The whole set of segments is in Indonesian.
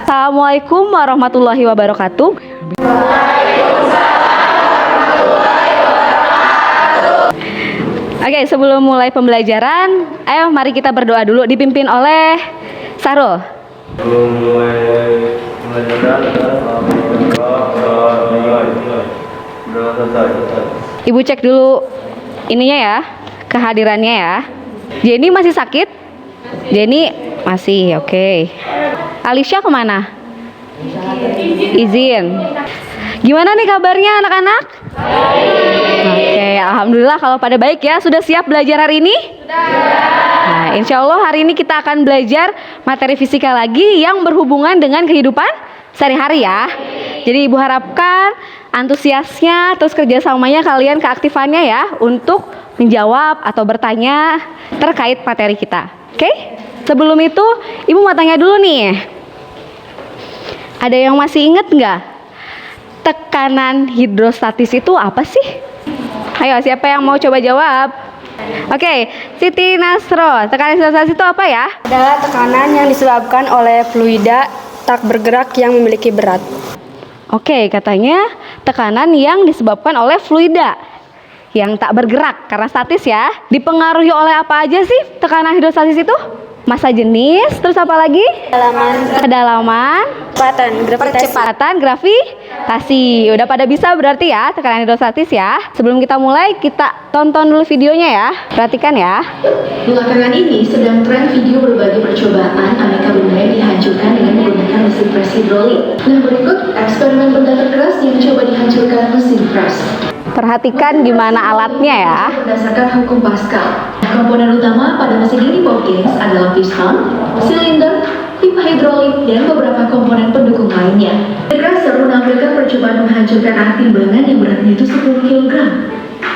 Assalamualaikum warahmatullahi wabarakatuh. Oke, sebelum mulai pembelajaran, ayo mari kita berdoa dulu dipimpin oleh Sarul. Sebelum mulai pembelajaran, Ibu cek dulu ininya ya, kehadirannya ya. Jenny masih sakit? Jenny masih, oke. Alicia kemana? Izin. Gimana nih kabarnya anak-anak? Oke, alhamdulillah kalau pada baik ya. Sudah siap belajar hari ini? Nah, insya Allah hari ini kita akan belajar materi fisika lagi yang berhubungan dengan kehidupan sehari-hari ya. Jadi ibu harapkan antusiasnya terus kerjasamanya kalian, keaktifannya ya untuk menjawab atau bertanya terkait materi kita. Oke? Sebelum itu ibu mau tanya dulu nih. Ada yang masih inget nggak? Tekanan hidrostatis itu apa sih? Ayo, siapa yang mau coba jawab? Oke, Siti Nasro, tekanan hidrostatis itu apa ya? Adalah tekanan yang disebabkan oleh fluida tak bergerak yang memiliki berat. Oke, katanya tekanan yang disebabkan oleh fluida yang tak bergerak karena statis ya. Dipengaruhi oleh apa aja sih tekanan hidrostatis itu? Massa jenis, terus apa lagi? Kedalaman, percepatan gravitasi. Udah pada bisa berarti ya tekanan hidrostatis ya. Sebelum kita mulai, kita tonton dulu videonya ya. Perhatikan ya. Belakangan ini sedang tren video berbagai percobaan aneka benda yang dihancurkan dengan menggunakan mesin pres hidrolik. Nah, berikut eksperimen benda terkeras yang coba dihancurkan mesin pres. Perhatikan gimana alatnya ya. Berdasarkan hukum Pascal, komponen utama pada mesin ini Hawkins adalah piston, silinder, pipa hidrolik, dan beberapa komponen pendukung lainnya. Tracer menampilkan percobaan menghancurkan alat timbangan yang beratnya itu 10 kg.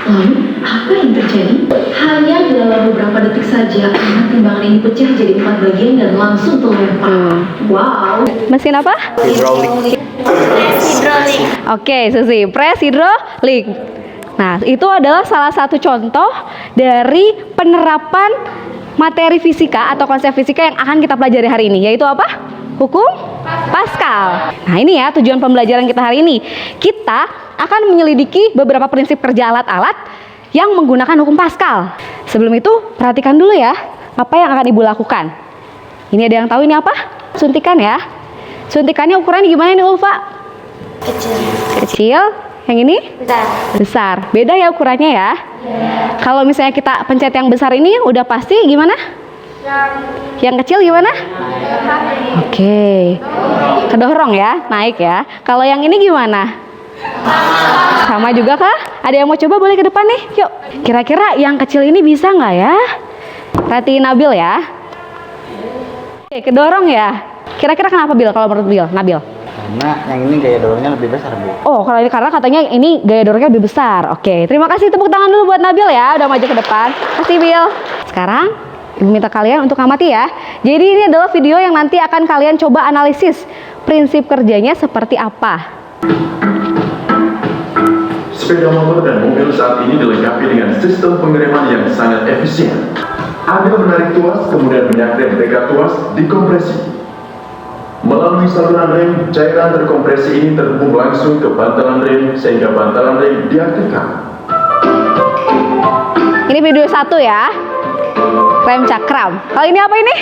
Lalu, apa yang terjadi? Hanya dalam beberapa detik saja, alat timbangan ini pecah jadi 4 bagian dan langsung terlempar. Wow! Mesin apa? hidrolik. Oke, Susi, pres hidrolik. Nah, itu adalah salah satu contoh dari penerapan materi fisika atau konsep fisika yang akan kita pelajari hari ini, yaitu apa? Hukum Pascal. Nah, ini ya tujuan pembelajaran kita hari ini. Kita akan menyelidiki beberapa prinsip kerja alat-alat yang menggunakan hukum Pascal. Sebelum itu, perhatikan dulu ya, apa yang akan ibu lakukan. Ini ada yang tahu ini apa? Suntikan ya. Suntikannya ukurannya gimana nih Ulfa? Kecil. Yang ini? Besar. Beda ya ukurannya ya. Kalau misalnya kita pencet yang besar ini udah pasti gimana? Yang kecil gimana? Oke. Kedorong ya, naik ya. Kalau yang ini gimana? Sama juga kah? Ada yang mau coba boleh ke depan nih? Yuk. Kira-kira yang kecil ini bisa nggak ya? Perhatiin Nabil ya. Oke, kedorong ya. Kira-kira kenapa Bil kalau menurut Nabil? Karena yang ini gaya dorongnya lebih besar, Bu. Oh, kalau ini karena katanya ini gaya dorongnya lebih besar. Oke, terima kasih, tepuk tangan dulu buat Nabil ya, udah maju ke depan. Kasih Bil. Sekarang ibu minta kalian untuk amati ya. Jadi ini adalah video yang nanti akan kalian coba analisis prinsip kerjanya seperti apa. Sepeda motor dan mobil saat ini dilengkapi dengan sistem pengereman yang sangat efisien. Ada menarik tuas, kemudian minyak rem dekat tuas dikompresi. Melalui saluran rem, cairan terkompresi ini terhubung langsung ke bantalan rem sehingga bantalan rem diaktifkan. Ini video 1 ya. Rem cakram. Kalau ini apa ini?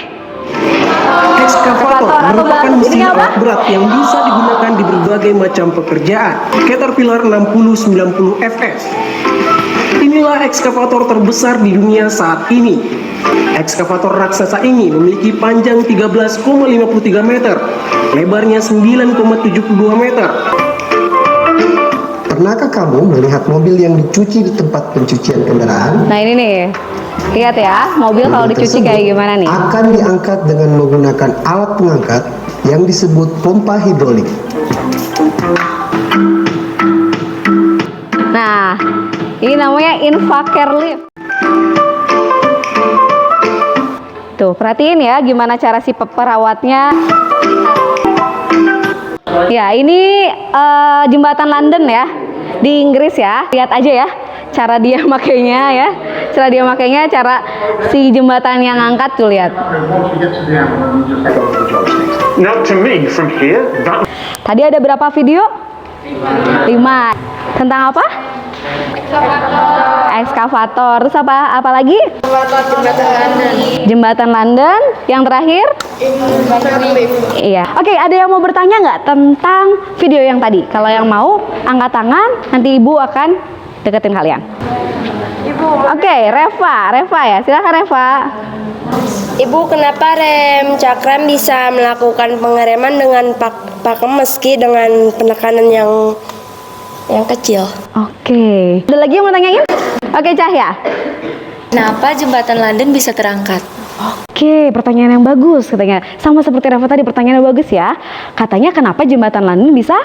Ekskavator merupakan mesin alat berat yang bisa digunakan di berbagai macam pekerjaan. Caterpillar 6090 FS. Inilah ekskavator terbesar di dunia saat ini. Ekskavator raksasa ini memiliki panjang 13,53 meter, lebarnya 9,72 meter. Pernahkah kamu melihat mobil yang dicuci di tempat pencucian kendaraan? Nah ini nih, lihat ya, mobil kalau dicuci kayak gimana nih? Akan diangkat dengan menggunakan alat pengangkat yang disebut pompa hidrolik. Nah, ini namanya invaker lift. Tuh, perhatiin ya gimana cara si perawatnya. Ya, ini jembatan London ya, di Inggris ya. Lihat aja ya cara dia makainya ya. Cara si jembatan yang angkat tuh lihat. Now to me, from here, that Tadi ada berapa video? 5. Tentang apa? Ekskavator. Terus apa lagi? Jembatan London. Yang terakhir? Iya. Oke, ada yang mau bertanya nggak tentang video yang tadi? Kalau yang mau, angkat tangan. Nanti ibu akan deketin kalian. Oke, Reva ya. Silakan Reva. Ibu, kenapa rem cakram bisa melakukan pengereman dengan pakem meski dengan penekanan yang kecil? Oke. Ada lagi yang mau tanyain? Oke, Cahya. Kenapa jembatan London bisa terangkat? Oke, pertanyaan yang bagus katanya. Sama seperti Reva tadi, pertanyaan yang bagus ya. Katanya kenapa jembatan London bisa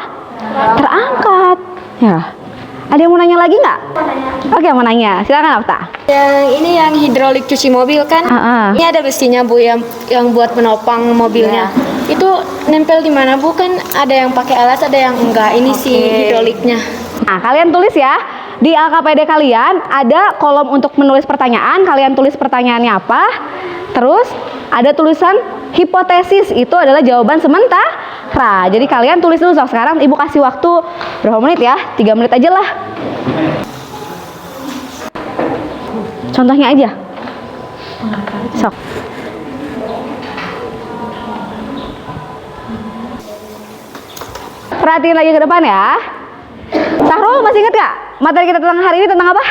terangkat? Ya. Ada yang mau nanya lagi nggak? Oke, mau nanya. Silakan Afta. Yang ini yang hidrolik cuci mobil kan? Ini ada besinya Bu yang buat menopang mobilnya. Itu nempel di mana Bu? Kan ada yang pakai alas, ada yang enggak. Ini si hidroliknya. Nah, kalian tulis ya. Di LKPD kalian ada kolom untuk menulis pertanyaan. Kalian tulis pertanyaannya apa. Terus ada tulisan hipotesis. Itu adalah jawaban sementara. Jadi kalian tulis dulu. Sekarang ibu kasih waktu berapa menit ya? 3 menit aja lah. Contohnya aja. Sok. Perhatiin lagi ke depan ya. Sahrul masih ingat gak? Materi kita tentang hari ini tentang apa?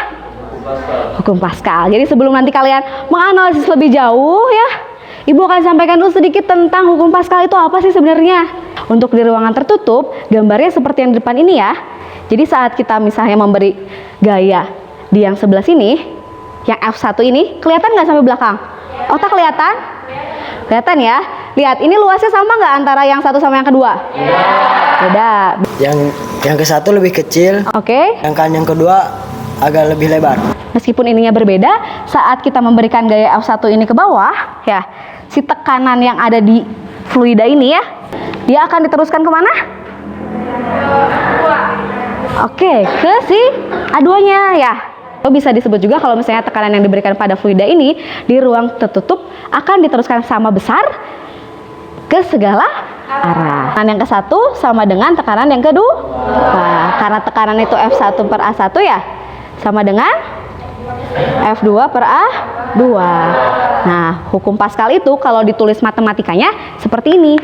Hukum Pascal. Jadi sebelum nanti kalian menganalisis lebih jauh ya, Ibu akan sampaikan dulu sedikit tentang hukum Pascal itu apa sih sebenarnya. Untuk di ruangan tertutup, gambarnya seperti yang di depan ini ya. Jadi saat kita misalnya memberi gaya di yang sebelah sini, yang F1 ini, kelihatan nggak sampai belakang? Otak kelihatan? Kelihatan ya. Lihat, ini luasnya sama nggak antara yang satu sama yang kedua? Beda. Yang ke satu lebih kecil. Oke. Yang kedua agak lebih lebar. Meskipun ininya berbeda, saat kita memberikan gaya F1 ini ke bawah, ya, si tekanan yang ada di fluida ini ya, dia akan diteruskan kemana? Oke, ke si A2-nya ya. Atau bisa disebut juga kalau misalnya tekanan yang diberikan pada fluida ini di ruang tertutup akan diteruskan sama besar ke segala arah. Tekanan yang ke satu sama dengan tekanan yang kedua. Nah, karena tekanan itu F1 per A1 ya, sama dengan F2 per A2. Nah, hukum Pascal itu kalau ditulis matematikanya seperti ini.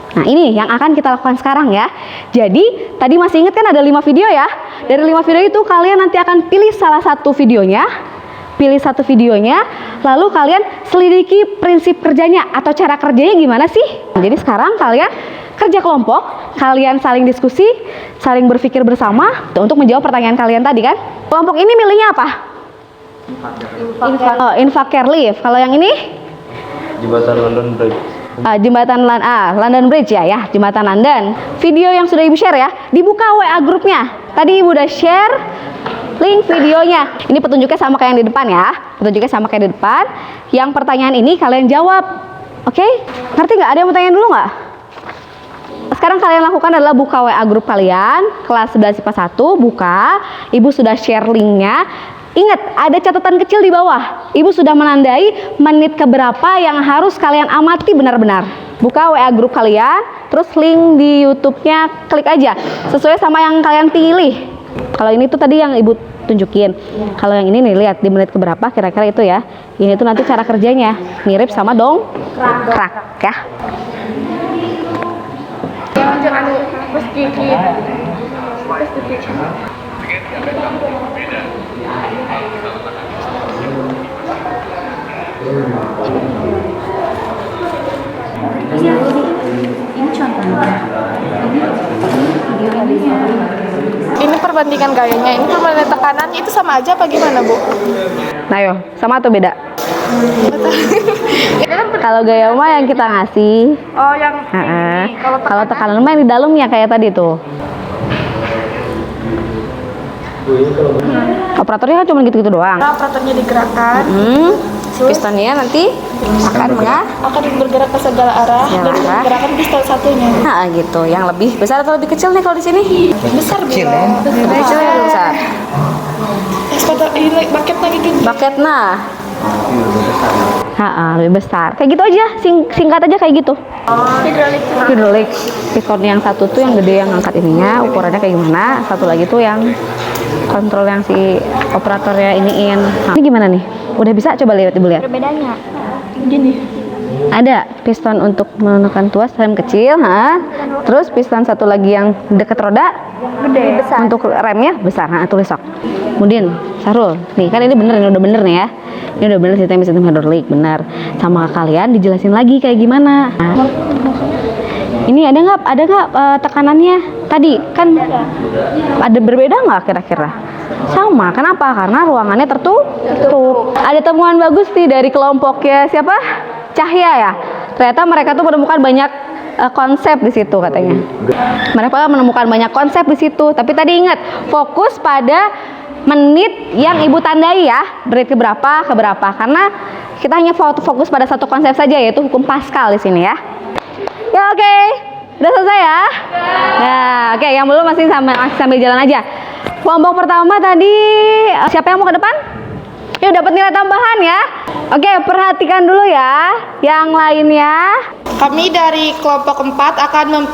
Nah, ini yang akan kita lakukan sekarang ya. Jadi, tadi masih ingat kan ada 5 video ya? Dari 5 video itu kalian nanti akan pilih salah satu videonya. Pilih satu videonya, lalu kalian selidiki prinsip kerjanya atau cara kerjanya gimana sih. Jadi sekarang kalian kerja kelompok, kalian saling diskusi, saling berpikir bersama untuk menjawab pertanyaan kalian tadi kan. Kelompok ini milihnya apa? Infacare Live. Kalau yang ini? Jembatan London Bridge. London Bridge ya, Jembatan London. Video yang sudah ibu share ya, dibuka WA grupnya. Tadi ibu udah share link videonya. Ini petunjuknya sama kayak yang di depan ya. Petunjuknya sama kayak di depan. Yang pertanyaan ini kalian jawab. Oke? Ngerti nggak? Ada yang mau tanya dulu nggak? Sekarang kalian lakukan adalah buka WA grup kalian, kelas 11 IPA 1, buka. Ibu sudah share linknya. Ingat, ada catatan kecil di bawah. Ibu sudah menandai menit keberapa yang harus kalian amati benar-benar. Buka WA grup kalian, terus link di YouTube-nya klik aja. Sesuai sama yang kalian pilih. Kalau ini tuh tadi yang ibu tunjukin. Kalau yang ini nih, lihat di menit keberapa kira-kira itu ya. Ini tuh nanti cara kerjanya. Mirip sama dongkrak ya. Ini perbandingan gayanya, ini perbandingan tekanannya itu sama aja apa gimana Bu? Nah yo, sama atau beda? Kalau gaya mah yang kita ngasih. Oh yang ini. Kalau tekanan mah yang di dalamnya kayak tadi tuh. Operatornya kan cuma gitu-gitu doang. Operatornya digerakkan. Pistonnya nanti akan bergerak ke segala arah dan menggerakkan piston satunya. Nah gitu, yang lebih besar atau lebih kecil nih kalau di sini? Besar kecil ya? Lebih kecil ya lebih besar? Bucket lagi gini. Bucket nah. Lebih besar. Kayak gitu aja, singkat aja kayak gitu. Hidrolik. Piston yang satu tuh yang gede yang angkat ininya, ukurannya kayak gimana. Satu lagi tuh yang kontrol yang si operatornya iniin. Ini gimana nih? Udah bisa? Coba lihat ibu lihat. Perbedaannya gini. Ada piston untuk menekan tuas rem kecil, terus piston satu lagi yang deket roda Gede. Besar. untuk remnya besar. Tulis sok. Kemudian Sarul, nih kan ini bener, ini udah bener nih ya. Ini udah bener sistem hidrolik, bener. Sama kalian dijelasin lagi kayak gimana. Ini ada nggak tekanannya? Tadi kan ada berbeda nggak kira-kira? Sama. Kenapa? Karena ruangannya tertutup. Ada temuan bagus nih dari kelompoknya siapa? Cahya ya. Ternyata mereka tuh menemukan banyak konsep di situ katanya. Mereka menemukan banyak konsep di situ. Tapi tadi ingat, fokus pada menit yang ibu tandai ya, menit keberapa. Karena kita hanya fokus pada satu konsep saja, yaitu hukum Pascal di sini ya. Ya oke. Udah selesai ya? Nah, oke, yang belum masih sambil jalan aja. Kelompok pertama tadi siapa yang mau ke depan? Yuk dapat nilai tambahan ya. Oke, perhatikan dulu ya. Yang lainnya. Kami dari kelompok 4 akan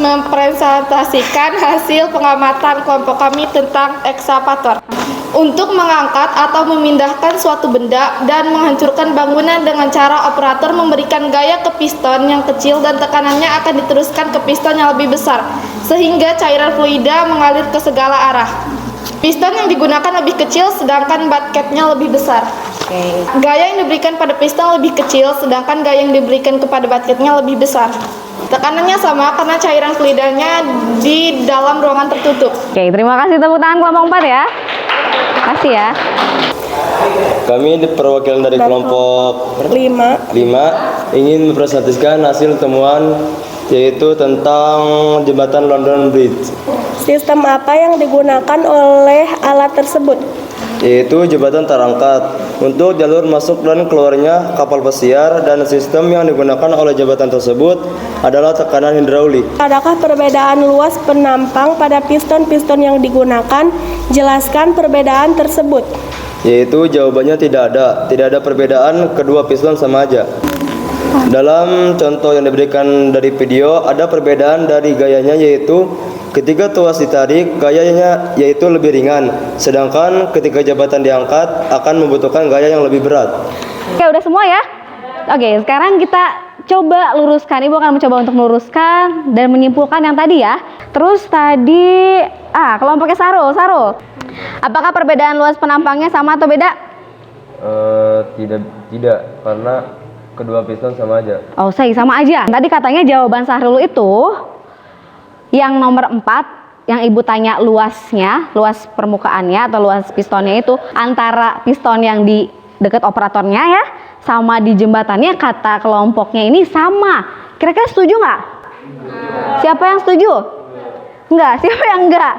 mempresentasikan hasil pengamatan kelompok kami tentang ekskavator. Untuk mengangkat atau memindahkan suatu benda dan menghancurkan bangunan dengan cara operator memberikan gaya ke piston yang kecil dan tekanannya akan diteruskan ke piston yang lebih besar, sehingga cairan fluida mengalir ke segala arah. Piston yang digunakan lebih kecil sedangkan bucketnya lebih besar. Gaya yang diberikan pada piston lebih kecil sedangkan gaya yang diberikan kepada bucketnya lebih besar. Tekanannya sama karena cairan fluidanya di dalam ruangan tertutup. Oke, terima kasih tepuk tangan kelompok 4 ya. Kasih ya. Kami perwakilan dari kelompok 5 ingin mempresentasikan hasil temuan yaitu tentang jembatan London Bridge. Sistem apa yang digunakan oleh alat tersebut? Yaitu jembatan terangkat untuk jalur masuk dan keluarnya kapal pesiar, dan sistem yang digunakan oleh jembatan tersebut adalah tekanan hidraulik. Adakah perbedaan luas penampang pada piston-piston yang digunakan? Jelaskan perbedaan tersebut. Yaitu jawabannya tidak ada perbedaan, kedua piston sama aja. Dalam contoh yang diberikan dari video, ada perbedaan dari gayanya, yaitu ketika tuas ditarik, gayanya yaitu lebih ringan, sedangkan ketika jembatan diangkat akan membutuhkan gaya yang lebih berat. Oke, udah semua ya? Oke, sekarang kita coba luruskan. Ibu akan mencoba untuk meluruskan dan menyimpulkan yang tadi ya. Terus tadi, kelompoknya Sarul. Apakah perbedaan luas penampangnya sama atau beda? Tidak, karena kedua piston sama aja. Oh, sama aja. Tadi katanya jawaban Sarul itu yang nomor 4, yang ibu tanya luasnya, luas permukaannya atau luas pistonnya itu antara piston yang di dekat operatornya ya, sama di jembatannya, kata kelompoknya ini sama. Kira-kira setuju nggak? Siapa yang setuju? Enggak. Siapa yang enggak?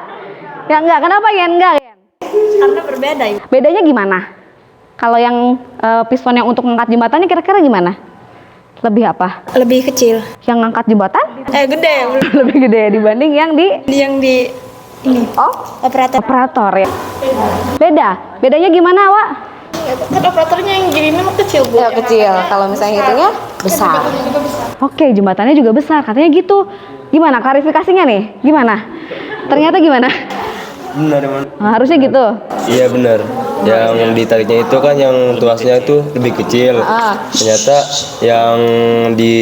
Yang enggak. Kenapa ya enggak? Karena berbeda. Bedanya gimana? Kalau yang piston yang untuk mengangkat jembatannya kira-kira gimana? Lebih apa? Lebih kecil. Yang ngangkat jembatan? Gede. Lebih gede dibanding yang di ini. Operator ya. Bedanya gimana, Wak? Kan operatornya yang gini mah kecil, Bu. Ya, kecil. Kalau misalnya hitungnya besar. Oke, jembatannya juga besar. Katanya gitu. Gimana klarifikasinya nih? Gimana? Ternyata gimana? Benar. Harusnya gitu. Iya benar. Yang ditariknya itu kan yang tuasnya itu lebih kecil. Ternyata yang di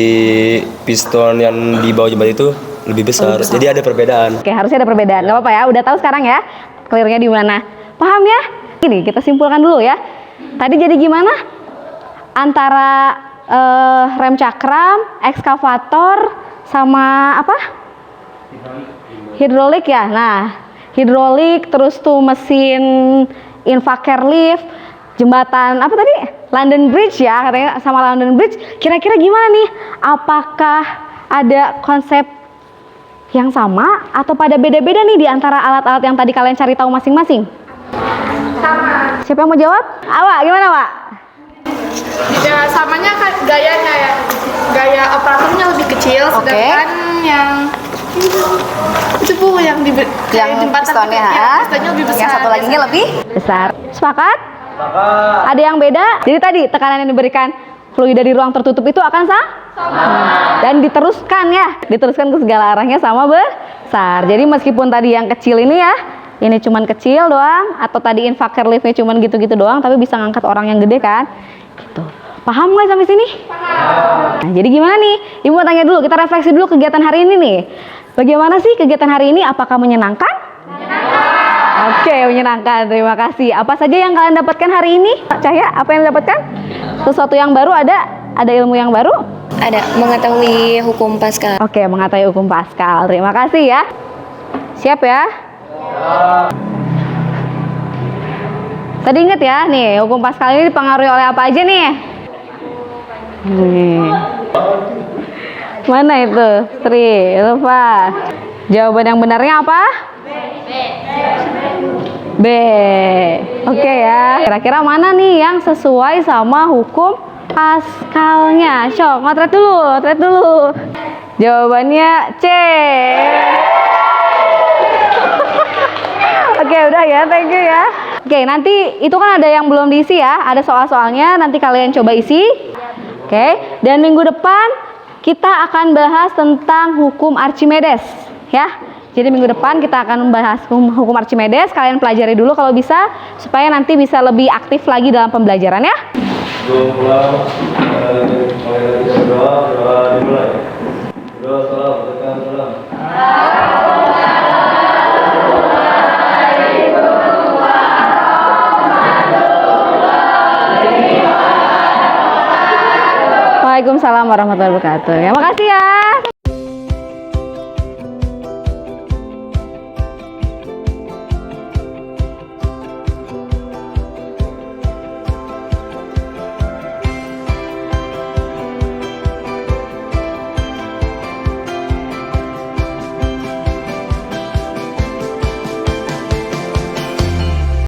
piston yang di bawah jembatan itu lebih besar. Jadi ada perbedaan. Oke, harusnya ada perbedaan. Gak apa-apa ya. Udah tahu sekarang ya. Clearnya di mana? Paham ya? Ini kita simpulkan dulu ya. Tadi jadi gimana? Antara rem cakram, ekskavator, sama apa? Hidrolik ya. Nah, hidrolik, terus tuh mesin invaker lift, jembatan apa tadi? London Bridge ya, katanya sama London Bridge. Kira-kira gimana nih? Apakah ada konsep yang sama atau pada beda-beda nih di antara alat-alat yang tadi kalian cari tahu masing-masing? Sama. Siapa yang mau jawab? Awak, gimana, Wak? Ya, samanya kan gayanya ya. Gaya operatornya lebih kecil, sedangkan yang itu Bu yang di pistonnya, pistonnya lebih besar. Yang satu lagi lebih besar. Sepakat? Ada yang beda? Jadi tadi tekanan yang diberikan fluida di ruang tertutup itu akan sama. Dan diteruskan ya, diteruskan ke segala arahnya sama besar. Jadi meskipun tadi yang kecil ini ya, ini cuman kecil doang, atau tadi infraker liftnya cuman gitu-gitu doang, tapi bisa ngangkat orang yang gede kan? Gitu. Paham nggak sampai sini? Paham. Nah, jadi gimana nih? Ibu mau tanya dulu, kita refleksi dulu kegiatan hari ini nih. Bagaimana sih kegiatan hari ini? Apakah menyenangkan? Oke, menyenangkan. Terima kasih. Apa saja yang kalian dapatkan hari ini? Cahya, apa yang dapatkan? Sesuatu yang baru ada? Ada ilmu yang baru? Ada, mengetahui hukum Paskal. Oke, mengetahui hukum Paskal. Terima kasih ya. Siap ya? Tadi inget ya, nih hukum Paskal ini dipengaruhi oleh apa aja nih? Nih. Mana itu? Sri, lupa. Jawaban yang benarnya apa? B. Oke ya. Kira-kira mana nih yang sesuai sama hukum Paskalnya? Syok, ngotret dulu. Jawabannya C. Oke, udah ya, thank you ya. Oke, nanti itu kan ada yang belum diisi ya, ada soal-soalnya, nanti kalian coba isi. Oke, dan minggu depan kita akan bahas tentang hukum Archimedes ya. Jadi minggu depan kita akan membahas hukum Archimedes. Kalian pelajari dulu kalau bisa, supaya nanti bisa lebih aktif lagi dalam pembelajaran ya. Waalaikumsalam warahmatullahi wabarakatuh. Terima kasih ya.